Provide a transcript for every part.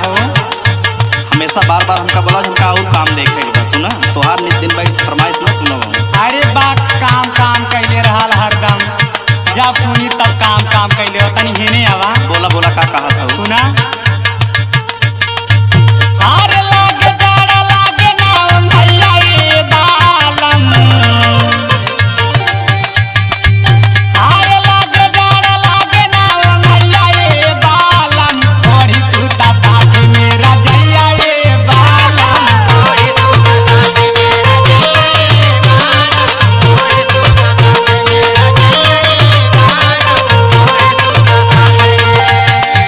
हो? हमेशा बार बार हमका बोला हमका और काम देखे के बा। सुना तोहार दिन भाई फरमाइश ना सुनो। अरे बा काम काम कैले रहल हरदम, जब सुनी तब काम काम कैले हो। तनी हेने आवा। बोला बोला का कहा था? सुना अरे लागे जाड़ा लागे ना भैया ये बालम, अरे लागे जाड़ा लागे ना भैया ये बालम, ओढ़ी सूता साथ मेरा जैया ये बालम, ओढ़ी सूता साथ मेरा जैया ये बालम, ओढ़ी सूता साथ मेरा जैया ये बालम, ओढ़ी सूता साथ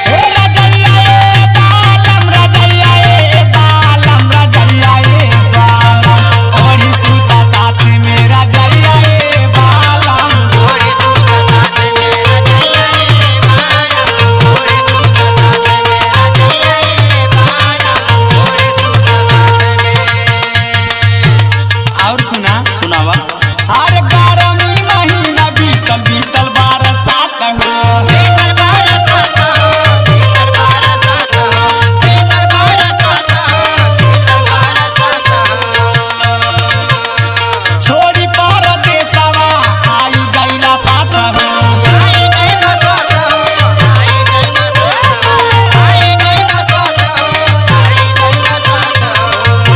हे रजैया ये बालम, रजैया ये बालम, रजैया ये बालम, ओढ़ी सूता साथ मेरा जैया ये बालम, ओढ़ी सूता साथ मेरा जैया ये बालम, ओढ़ी सूता साथ मेरा जैया ये बालम, ओढ़ी सूता साथ में। और सुना सुनावा। अरे 12वीं महीना बीतल बीतल बरसात हो, बीतल बरसात हो, बीतल बरसात हो, बीतल बरसात हो, बीतल बरसात हो, छोड़ी परदेसवा आई गइला साथ हो, आई गइला साथ हो, आई गइला साथ हो, आई गइला साथ हो, आई गइला साथ हो।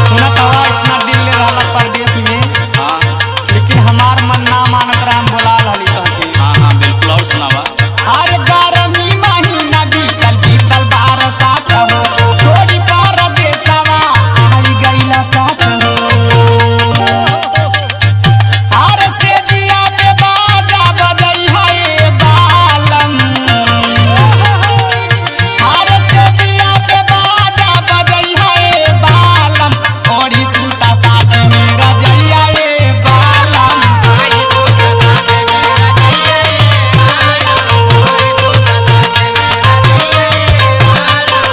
सुनत हो इतना दिल ले रहला परदेस में, हाँ लेकिन हमार मन ना मानत रहा। हम बोला रहली कहके हाँ हाँ बिल्कुल। और सुनावा। अरे 12वीं महीना बीतल बीतल बरसात हो, छोड़ी परदेसवा आई गइला साथ हो, अरे सेजिया पे बाजा बजैहा ये बालम, अरे सेजिया पे बाजा बजैहा ये बालम, ओढ़ी सूता साथ मेरा जैया ये बालम, ओढ़ी सूता साथ मेरा जैया ये बालम, ओढ़ी सूता साथ मेरा जैया ये बालम,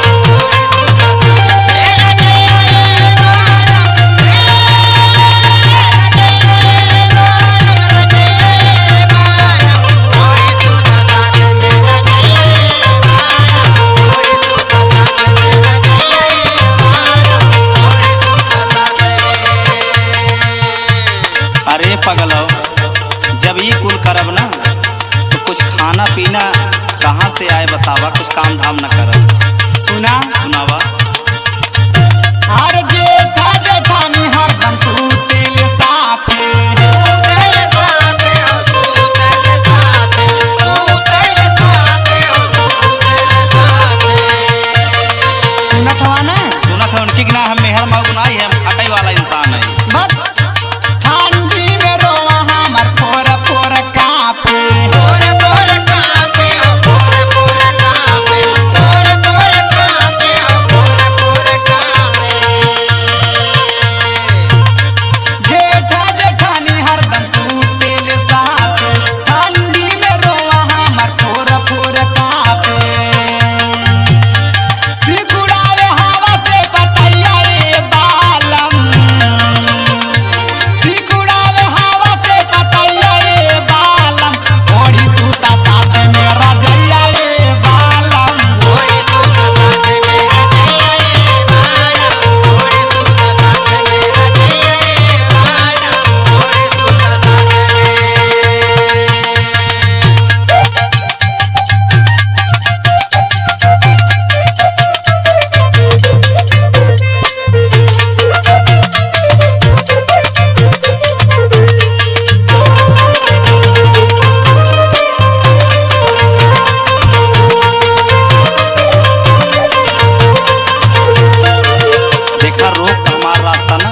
ओढ़ी सूता साथ मेरा जैया ये बालम, अरे पगलो जब ये कुल करब ना तो कुछ खाना पीना कहाँ से आए बतावा। कुछ काम धाम न करब। सुना सुनावा। हर जेठा जेठानी हरदम सूतेल साथे, सूतेल साथे हो, सूतेल साथे, सूतेल साथे हो, सूतेल साथे। सुनत हवा ना? सुनत है उनकी कि ना हम मेहर मऊ नहीं है, हम खटाई वाला इंसान है। बस ठंडी में रोवा हमर फोर फोर कापे, फोर फोर कापे हो, फोर फोर कापे, फोर फोर कापे हो, फोर फोर कापे। जेठा जेठानी हरदम सूतेल साथे, ठंडी में रोवा हमर फोर फोर कापे, सिकुड़ावे हवा से बतैया ये बालम, सिकुड़ावे हवा से बतैया ये बालम, ओढ़ी सूता साथ मेरा जैया ये बालम, ओढ़ी सूता साथ मेरा जैया ये बालम, ओढ़ी सूता साथ मेरा जैया ये बालम, ओढ़ी सूता साथ देखा रोक हमार रास्ता ना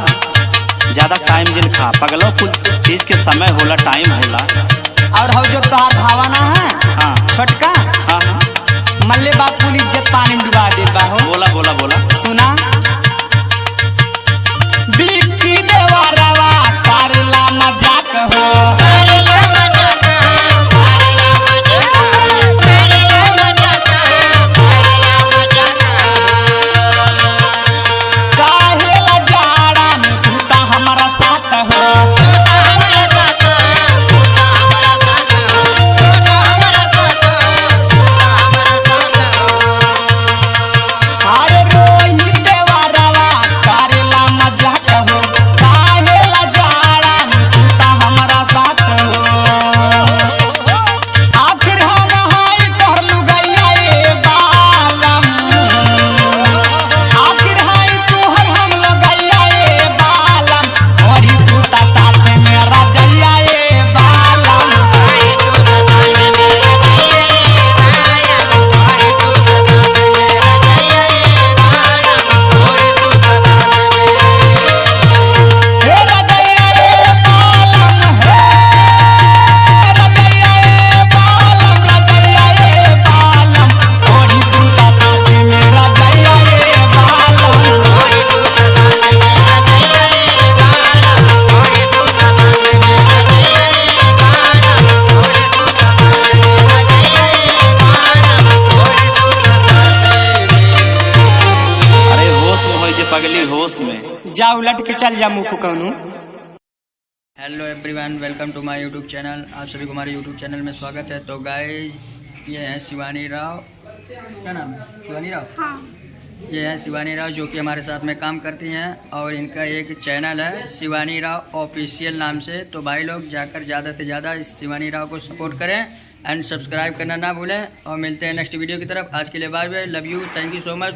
ज्यादा टाइम जिन खा पगलो। कुछ चीज के समय होला, टाइम होला। और हम जो तोहार भावना है हाँ छोटका हाँ हाँ मल्ले बापू इज्जत पानी में डुबा दे बा हो। बोला बोला बोला। सुना बिक्की देवरवा करला मजाक हो, करला मजाक हो, करला मजाक हो, करला मजाक हो, करला मजाक हो, काहेला जाड़ा में सूता हमारा साथ हो, सूता हमारा साथ हो, सूता हमारा साथ हो, सूता हमारा साथ हो, सूता हमारा साथ हो। अरे पगली होश में। जा उलट के चल जा मुँह कौनू। हेलो एवरीवन, वेलकम टू माय यूट्यूब चैनल। आप सभी को हमारे यूट्यूब चैनल में स्वागत है। तो गाइज, ये हैं शिवानी राव। क्या नाम है? शिवानी राव। हाँ। ये हैं शिवानी राव जो कि हमारे साथ में काम करती हैं और इनका एक चैनल है शिवानी राव ऑफिशियल नाम से। तो भाई लोग जाकर ज़्यादा से ज़्यादा इस शिवानी राव को सपोर्ट करें एंड सब्सक्राइब करना ना भूलें। और मिलते हैं नेक्स्ट वीडियो की तरफ। आज के लिए bye bye, love you, thank you so मच।